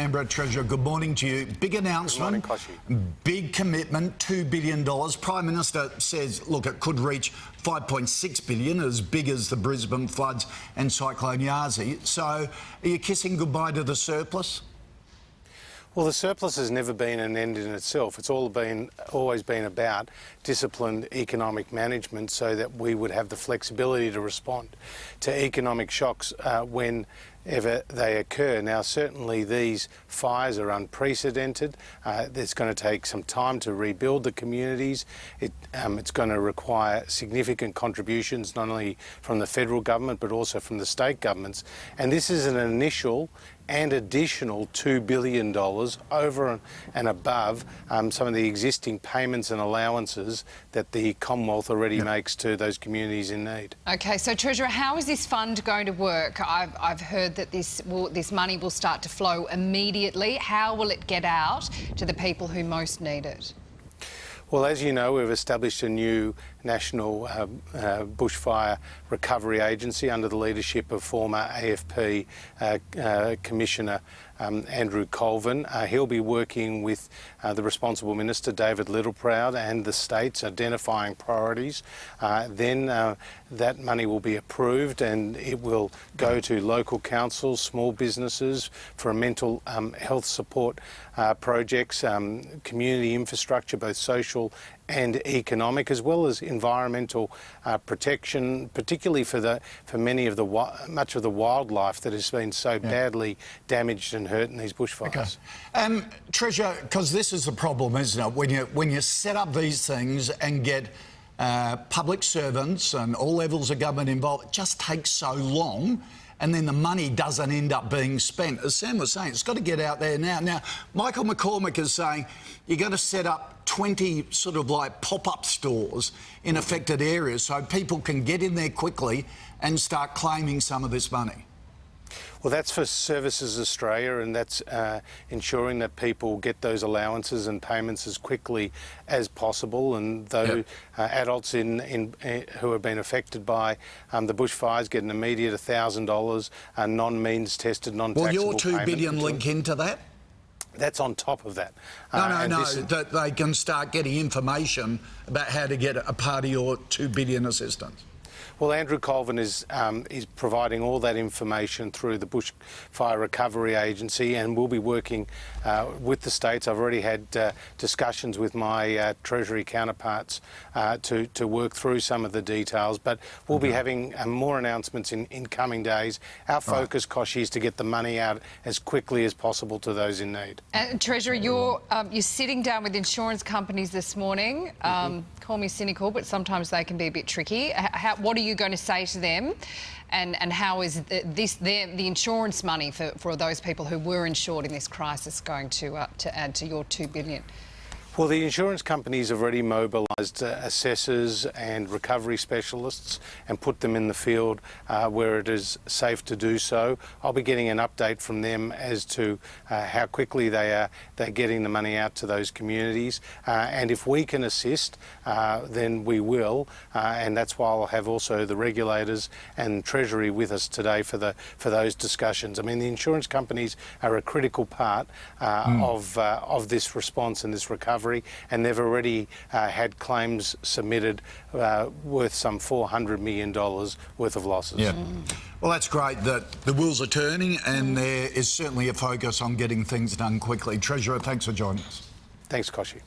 Canberra. Treasurer, good morning to you. Big announcement, Good morning, big commitment, $2 billion. Prime Minister says, look, it could reach $5.6 billion, as big as the Brisbane floods and Cyclone Yasi. So are you kissing goodbye to the surplus? Well, the surplus has never been an end in itself. It's always been about disciplined economic management so that we would have the flexibility to respond to economic shocks whenever they occur. Now, certainly these fires are unprecedented. It's going to take some time to rebuild the communities. It's going to require significant contributions, not only from the federal government but also from the state governments. And this is an initial and additional $2 billion over and above some of the existing payments and allowances that the Commonwealth already makes to those communities in need. OK, so Treasurer, how is this fund going to work? I've heard that this money will start to flow immediately. How will it get out to the people who most need it? Well, as you know, we've established a new national bushfire recovery agency under the leadership of former AFP Commissioner Andrew Colvin. He'll be working with the responsible minister, David Littleproud, and the states, identifying priorities. Then that money will be approved and it will go to local councils, small businesses for mental health support projects, community infrastructure, both social and economic, as well as environmental protection, particularly for much of the wildlife that has been so badly damaged and hurt in these bushfires. Okay. Treasurer, because this is the problem, isn't it? When you set up these things and get public servants and all levels of government involved, it just takes so long. And then the money doesn't end up being spent. As Sam was saying, it's got to get out there now. Now, Michael McCormick is saying you're going to set up 20 sort of like pop-up stores in affected areas so people can get in there quickly and start claiming some of this money. Well, that's for Services Australia, and that's ensuring that people get those allowances and payments as quickly as possible. And those adults who have been affected by the bushfires get an immediate $1,000 non-means tested, non-taxable Will your $2 billion link into that? That's on top of that. No, that they can start getting information about how to get a part of your $2 billion assistance. Well, Andrew Colvin is providing all that information through the Bushfire Recovery Agency, and we'll be working with the states. I've already had discussions with my Treasury counterparts to work through some of the details, but we'll be having more announcements in coming days. Our focus, Koch, is to get the money out as quickly as possible to those in need. Treasurer, you're sitting down with insurance companies this morning. Call me cynical, but sometimes they can be a bit tricky. What are you going to say to them, and how is the insurance money for those people who were insured in this crisis going to add to your $2 billion? Well, the insurance companies have already mobilised assessors and recovery specialists and put them in the field where it is safe to do so. I'll be getting an update from them as to how quickly they're getting the money out to those communities. And if we can assist, then we will. And that's why I'll have also the regulators and Treasury with us today for those discussions. I mean, the insurance companies are a critical part of this response and this recovery. And they've already had claims submitted worth some $400 million worth of losses. Yeah. Well, that's great that the wheels are turning and there is certainly a focus on getting things done quickly. Treasurer, thanks for joining us. Thanks, Kochie.